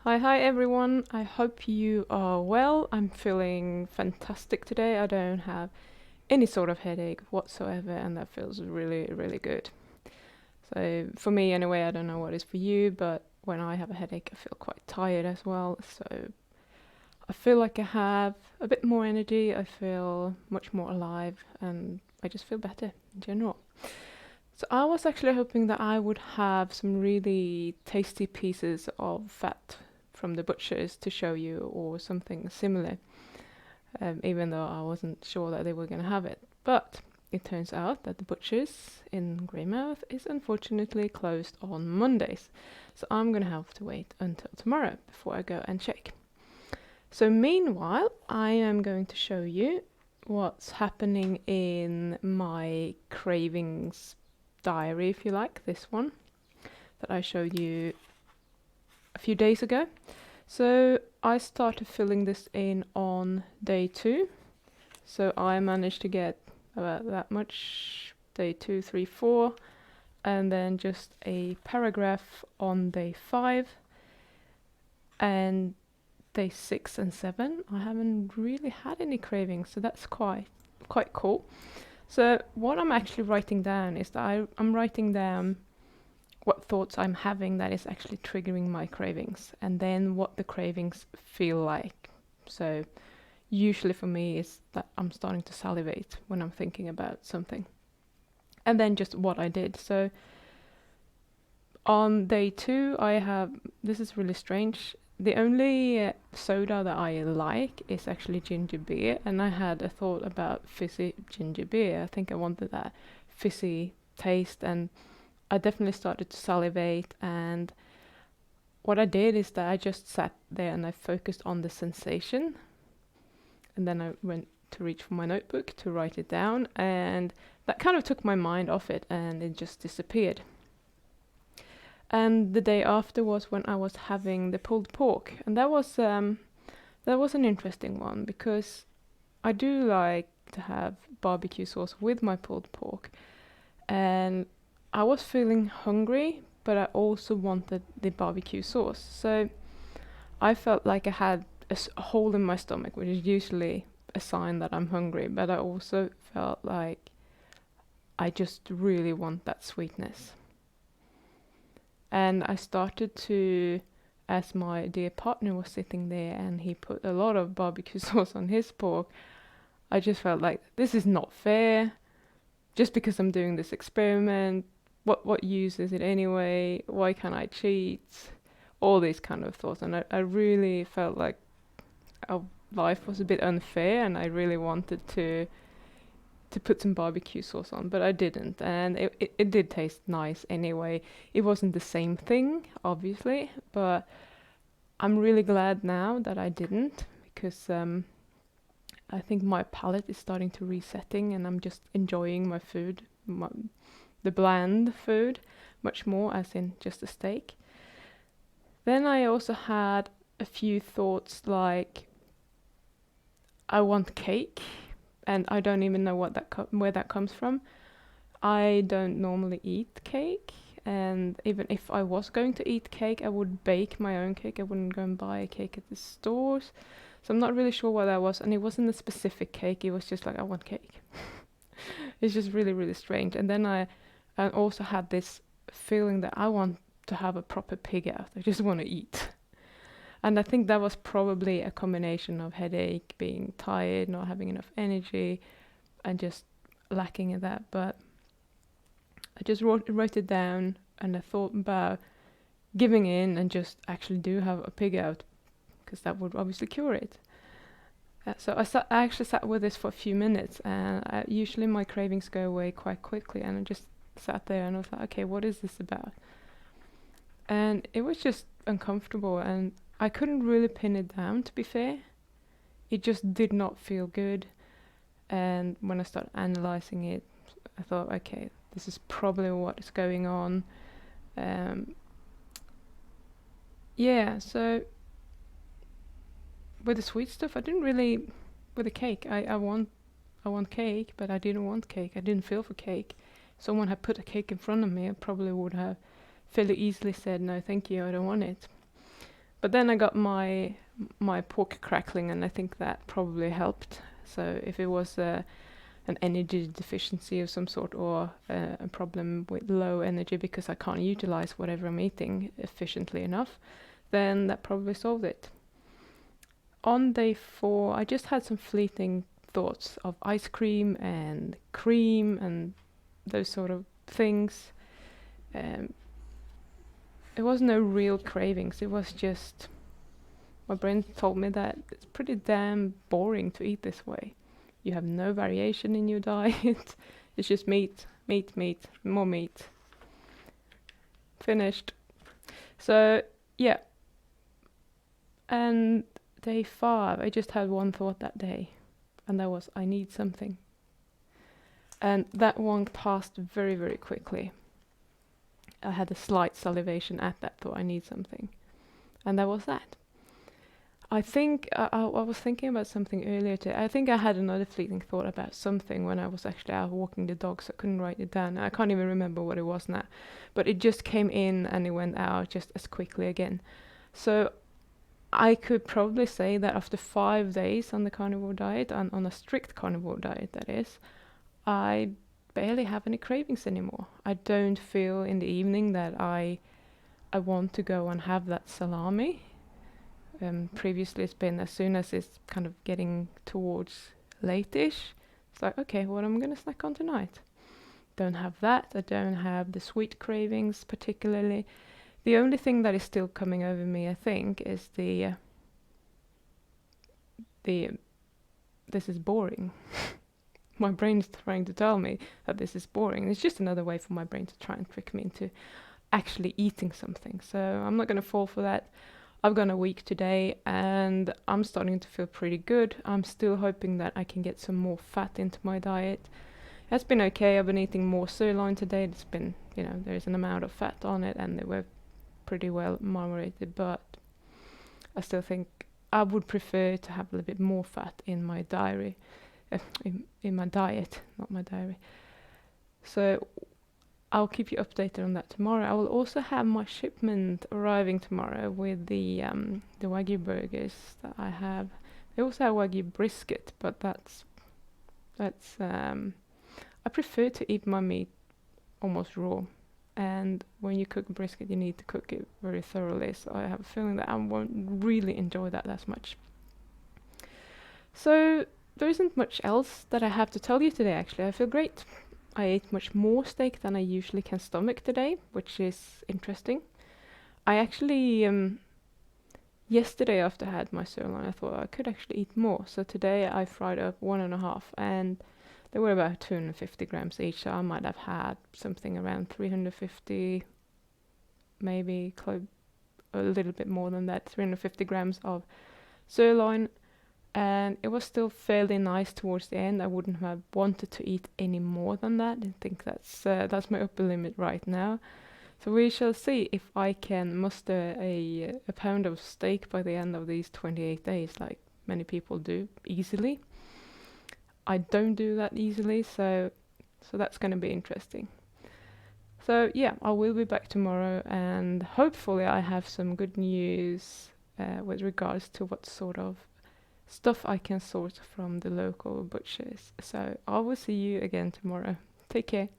Hi everyone. I hope you are well. I'm feeling fantastic today. I don't have any sort of headache whatsoever, and that feels really, really good. So, for me anyway, I don't know what is for you, but when I have a headache, I feel quite tired as well. So, I feel like I have a bit more energy, I feel much more alive, and I just feel better in general. So, I was actually hoping that I would have some really tasty pieces of fat from the butchers to show you, or something similar, even though I wasn't sure that they were going to have it. But it turns out that the butchers in Greymouth is unfortunately closed on Mondays. So I'm going to have to wait until tomorrow before I go and check. So meanwhile, I am going to show you what's happening in my cravings diary, if you like, this one that I showed you a few days ago. So I started filling this in on day 2. So I managed to get about that much, day 2, 3, 4, and then just a paragraph on day 5, and day 6 and 7 I haven't really had any cravings, so that's quite cool. So what I'm actually writing down is that I'm writing down what thoughts I'm having that is actually triggering my cravings, and then what the cravings feel like. So usually for me is that I'm starting to salivate when I'm thinking about something. And then just what I did. So on day 2 I have, this is really strange, the only soda that I like is actually ginger beer, and I had a thought about fizzy ginger beer. I think I wanted that fizzy taste, and I definitely started to salivate, and what I did is that I just sat there and I focused on the sensation, and then I went to reach for my notebook to write it down, and that kind of took my mind off it, and it just disappeared. And the day after was when I was having the pulled pork, and that was an interesting one, because I do like to have barbecue sauce with my pulled pork, and I was feeling hungry, but I also wanted the barbecue sauce. So I felt like I had a hole in my stomach, which is usually a sign that I'm hungry, but I also felt like I just really want that sweetness. And I started to, as my dear partner was sitting there and he put a lot of barbecue sauce on his pork, I just felt like this is not fair. Just because I'm doing this experiment, what use is it anyway? Why can't I cheat? All these kind of thoughts, and I really felt like our life was a bit unfair, and I really wanted to put some barbecue sauce on, but I didn't, and it did taste nice anyway. It wasn't the same thing, obviously, but I'm really glad now that I didn't, because I think my palate is starting to resetting, and I'm just enjoying my food, the bland food, much more, as in just a steak. Then I also had a few thoughts like, I want cake, and I don't even know where that comes from. I don't normally eat cake, and even if I was going to eat cake, I would bake my own cake. I wouldn't go and buy a cake at the stores. So I'm not really sure what that was, and it wasn't a specific cake. It was just like, I want cake. It's just really, really strange. And then I also had this feeling that I want to have a proper pig out. I just want to eat. And I think that was probably a combination of headache, being tired, not having enough energy, and just lacking in that. But I just wrote it down, and I thought about giving in and just actually do have a pig out, because that would obviously cure it. So I actually sat with this for a few minutes, and usually my cravings go away quite quickly, and I just sat there and I was like, okay, what is this about? And it was just uncomfortable, and I couldn't really pin it down, to be fair. It just did not feel good, and when I started analyzing it, I thought, okay, this is probably what is going on. Yeah, so with the sweet stuff, I didn't really. With the cake, I want cake, but I didn't want cake. I didn't feel for cake. Someone had put a cake in front of me, I probably would have fairly easily said, no, thank you, I don't want it. But then I got my pork crackling, and I think that probably helped. So if it was an energy deficiency of some sort, or a problem with low energy because I can't utilize whatever I'm eating efficiently enough, then that probably solved it. On day 4, I just had some fleeting thoughts of ice cream and cream and those sort of things. Um, it was no real cravings. It was just my brain told me that it's pretty damn boring to eat this way. You have no variation in your diet. It's just meat, meat, meat, more meat. Finished. So, yeah. And day 5, I just had one thought that day, and that was, I need something. And that one passed very, very quickly. I had a slight salivation at that thought, I need something. And that was that. I think I was thinking about something earlier today. I think I had another fleeting thought about something when I was actually out walking the dog, so I couldn't write it down. I can't even remember what it was now. But it just came in and it went out just as quickly again. So I could probably say that after 5 days on the carnivore diet, on a strict carnivore diet that is, I barely have any cravings anymore. I don't feel in the evening that I want to go and have that salami. Previously it's been as soon as it's kind of getting towards late-ish, it's like, okay, what am I going to snack on tonight? Don't have that. I don't have the sweet cravings particularly. The only thing that is still coming over me, I think, is the this is boring. My brain's trying to tell me that this is boring. It's just another way for my brain to try and trick me into actually eating something. So I'm not going to fall for that. I've gone a week today and I'm starting to feel pretty good. I'm still hoping that I can get some more fat into my diet. It's been okay. I've been eating more sirloin today. It's been, there's an amount of fat on it and they were pretty well marinated, but I still think I would prefer to have a little bit more fat in my diary, in my diet, not my diary. So I'll keep you updated on that tomorrow. I will also have my shipment arriving tomorrow with the Wagyu burgers that I have. They also have Wagyu brisket, but that's I prefer to eat my meat almost raw. And when you cook brisket, you need to cook it very thoroughly. So I have a feeling that I won't really enjoy that as much. So there isn't much else that I have to tell you today, actually. I feel great. I ate much more steak than I usually can stomach today, which is interesting. I actually, yesterday after I had my sirloin, I thought I could actually eat more. So today I fried up 1.5, and they were about 250 grams each. So I might have had something around 350, maybe a little bit more than that, 350 grams of sirloin. And it was still fairly nice towards the end. I wouldn't have wanted to eat any more than that. I think that's my upper limit right now. So we shall see if I can muster a pound of steak by the end of these 28 days, like many people do, easily. I don't do that easily, so that's going to be interesting. So yeah, I will be back tomorrow, and hopefully I have some good news with regards to what sort of stuff I can source from the local butchers. So I will see you again tomorrow. Take care.